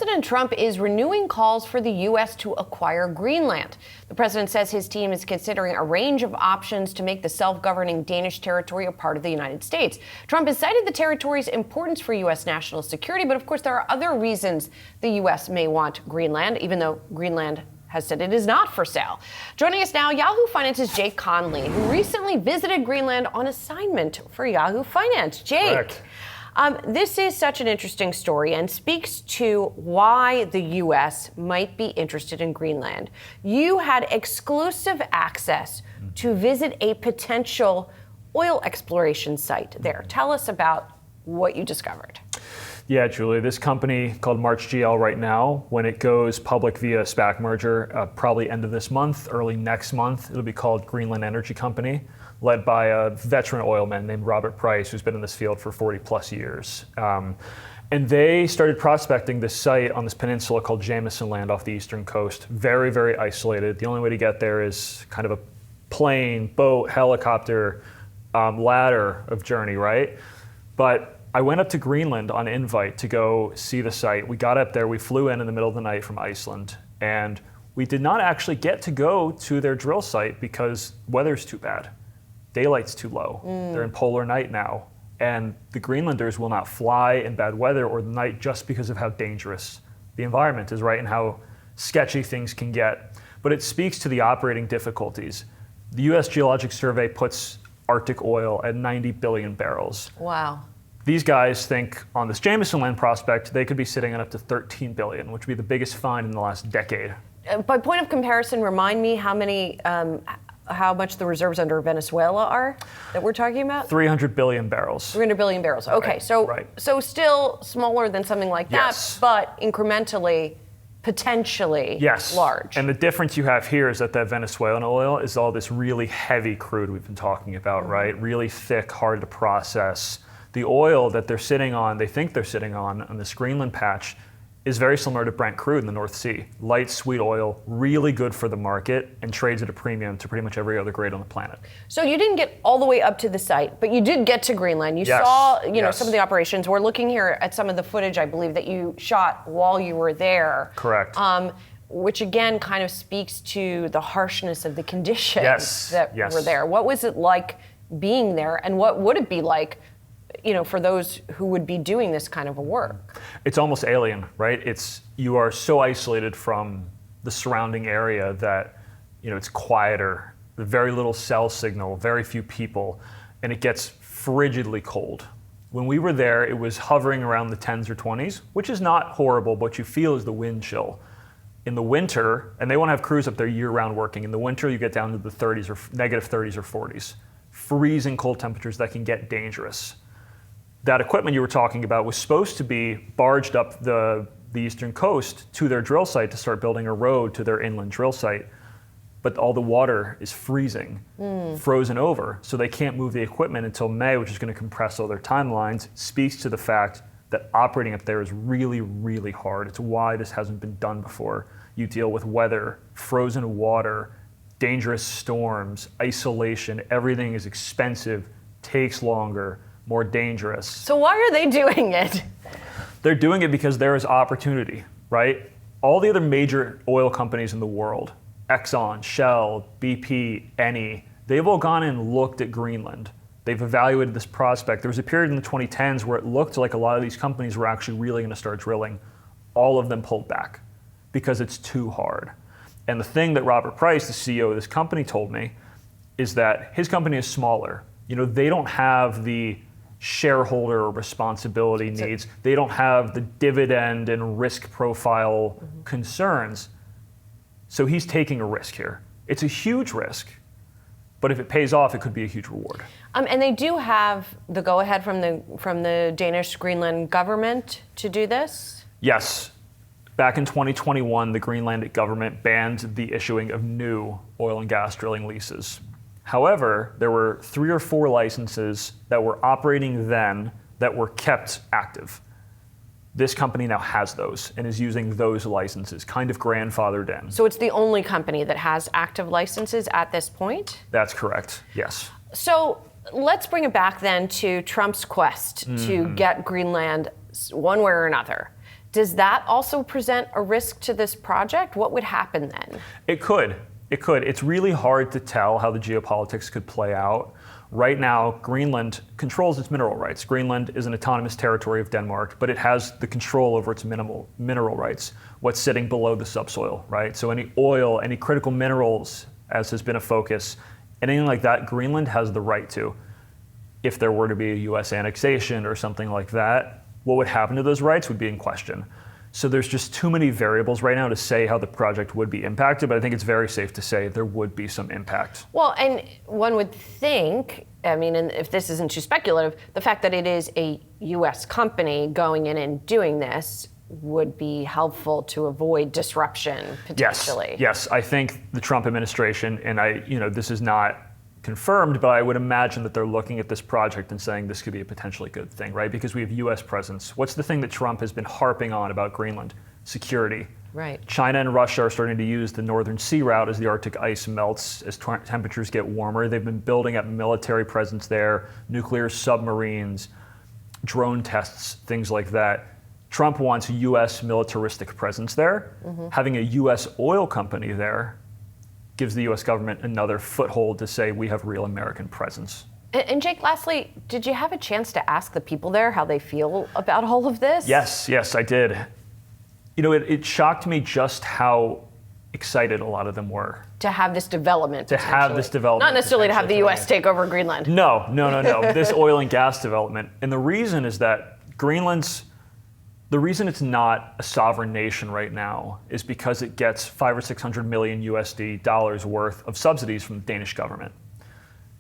President Trump is renewing calls for the U.S. to acquire Greenland. The president says his team is considering a range of options to make the self-governing Danish territory a part of the United States. Trump has cited the territory's importance for U.S. national security, but of course there are other reasons the U.S. may want Greenland, even though Greenland has said it is not for sale. Joining us now, Yahoo Finance's Jake Conley, who recently visited Greenland on assignment for Yahoo Finance. Jake. Correct. This is such an interesting story and speaks to why the U.S. might be interested in Greenland. You had exclusive access to visit a potential oil exploration site there. Tell us about what you discovered. Yeah, Julie, this company called MarchGL right now, when it goes public via SPAC merger, probably end of this month, early next month, it'll be called Greenland Energy Company, led by a veteran oilman named Robert Price, who's been in this field for 40 plus years. And they started prospecting this site on this peninsula called Jameson Land off the eastern coast. Very, very isolated. The only way to get there is kind of a plane, boat, helicopter, ladder of journey, right? But I went up to Greenland on invite to go see the site. We got up there, we flew in the middle of the night from Iceland, and we did not actually get to go to their drill site because weather's too bad. Daylight's too low. They're in polar night now. And the Greenlanders will not fly in bad weather or the night just because of how dangerous the environment is, right? And how sketchy things can get. But it speaks to the operating difficulties. The US Geologic Survey puts Arctic oil at 90 billion barrels. Wow. These guys think on this Jameson Land prospect, they could be sitting at up to 13 billion, which would be the biggest find in the last decade. By point of comparison, remind me how much the reserves under Venezuela are that we're talking about? 300 billion barrels. 300 billion barrels. Okay, so still smaller than something like that, but incrementally, potentially large. And the difference you have here is that Venezuelan oil is all this really heavy crude we've been talking about, right? Really thick, hard to process. The oil that they're sitting on, they think they're sitting on this Greenland patch, is very similar to Brent crude in the North Sea. Light, sweet oil, really good for the market, and trades at a premium to pretty much every other grade on the planet. So you didn't get all the way up to the site, but you did get to Greenland. You saw, some of the operations. We're looking here at some of the footage, I believe, that you shot while you were there. Correct. Which again kind of speaks to the harshness of the conditions that were there. What was it like being there, and what would it be like for those who would be doing this kind of a work? It's almost alien, right? You are so isolated from the surrounding area that, it's quieter, very little cell signal, very few people, and it gets frigidly cold. When we were there, it was hovering around the 10s or 20s, which is not horrible, but what you feel is the wind chill. In the winter, and they won't have crews up there year-round working, in the winter you get down to the 30s or negative 30s or 40s. Freezing cold temperatures that can get dangerous. That equipment you were talking about was supposed to be barged up the eastern coast to their drill site to start building a road to their inland drill site. But all the water is freezing, frozen over, so they can't move the equipment until May, which is going to compress all their timelines. Speaks to the fact that operating up there is really, really hard. It's why this hasn't been done before. You deal with weather, frozen water, dangerous storms, isolation. Everything is expensive, takes longer, more dangerous. So why are they doing it? They're doing it because there is opportunity, right? All the other major oil companies in the world, Exxon, Shell, BP, Eni, they've all gone and looked at Greenland. They've evaluated this prospect. There was a period in the 2010s where it looked like a lot of these companies were actually really going to start drilling. All of them pulled back because it's too hard. And the thing that Robert Price, the CEO of this company, told me is that his company is smaller. They don't have the shareholder responsibility needs. They don't have the dividend and risk profile concerns. So he's taking a risk here. It's a huge risk, but if it pays off, it could be a huge reward. And they do have the go-ahead from the Danish Greenland government to do this? Yes. Back in 2021, the Greenlandic government banned the issuing of new oil and gas drilling leases. However, there were 3 or 4 licenses that were operating then that were kept active. This company now has those and is using those licenses, kind of grandfathered in. So it's the only company that has active licenses at this point? That's correct, yes. So let's bring it back then to Trump's quest to get Greenland one way or another. Does that also present a risk to this project? What would happen then? It could. It's really hard to tell how the geopolitics could play out. Right now, Greenland controls its mineral rights. Greenland is an autonomous territory of Denmark, but it has the control over its mineral rights, what's sitting below the subsoil, right? So any oil, any critical minerals, as has been a focus, anything like that, Greenland has the right to. If there were to be a US annexation or something like that, what would happen to those rights would be in question. So there's just too many variables right now to say how the project would be impacted, but I think it's very safe to say there would be some impact. Well, and one would think, I mean, and if this isn't too speculative, the fact that it is a US company going in and doing this would be helpful to avoid disruption potentially. Yes, I think the Trump administration, and this is not confirmed, but I would imagine that they're looking at this project and saying this could be a potentially good thing, right? Because we have US presence. What's the thing that Trump has been harping on about Greenland? Security. Right. China and Russia are starting to use the northern sea route as the Arctic ice melts, as temperatures get warmer. They've been building up military presence there, nuclear submarines, drone tests, things like that. Trump wants US militaristic presence there. Mm-hmm. Having a US oil company there gives the US government another foothold to say we have real American presence. And Jake, lastly, did you have a chance to ask the people there how they feel about all of this? Yes, I did. It shocked me just how excited a lot of them were. To have this development. Not necessarily to have the US take over Greenland. No. This oil and gas development. And the reason is that the reason it's not a sovereign nation right now is because it gets $500 or $600 million USD dollars worth of subsidies from the Danish government.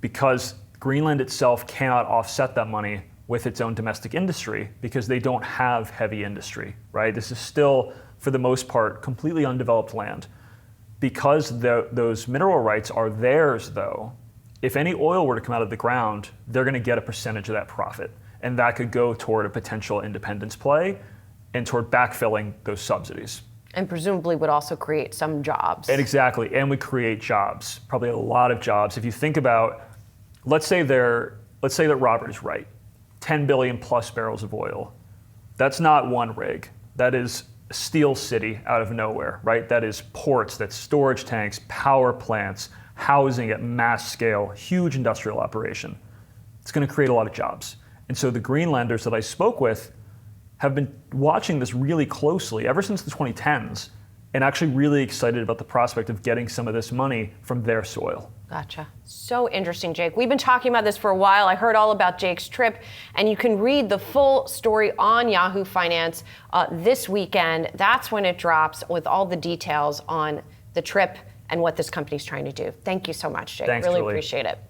Because Greenland itself cannot offset that money with its own domestic industry because they don't have heavy industry, right? This is still, for the most part, completely undeveloped land. Because those mineral rights are theirs, though, if any oil were to come out of the ground, they're going to get a percentage of that profit. And that could go toward a potential independence play and toward backfilling those subsidies. And presumably would also create some jobs. Exactly, and would create jobs, probably a lot of jobs. If you think about, let's say that Robert is right, 10 billion plus barrels of oil. That's not one rig. That is a steel city out of nowhere, right? That is ports, that's storage tanks, power plants, housing at mass scale, huge industrial operation. It's going to create a lot of jobs. And so the Greenlanders that I spoke with have been watching this really closely ever since the 2010s and actually really excited about the prospect of getting some of this money from their soil. Gotcha. So interesting, Jake. We've been talking about this for a while. I heard all about Jake's trip, and you can read the full story on Yahoo Finance this weekend. That's when it drops with all the details on the trip and what this company's trying to do. Thank you so much, Jake. Thanks, really Julie. Appreciate it.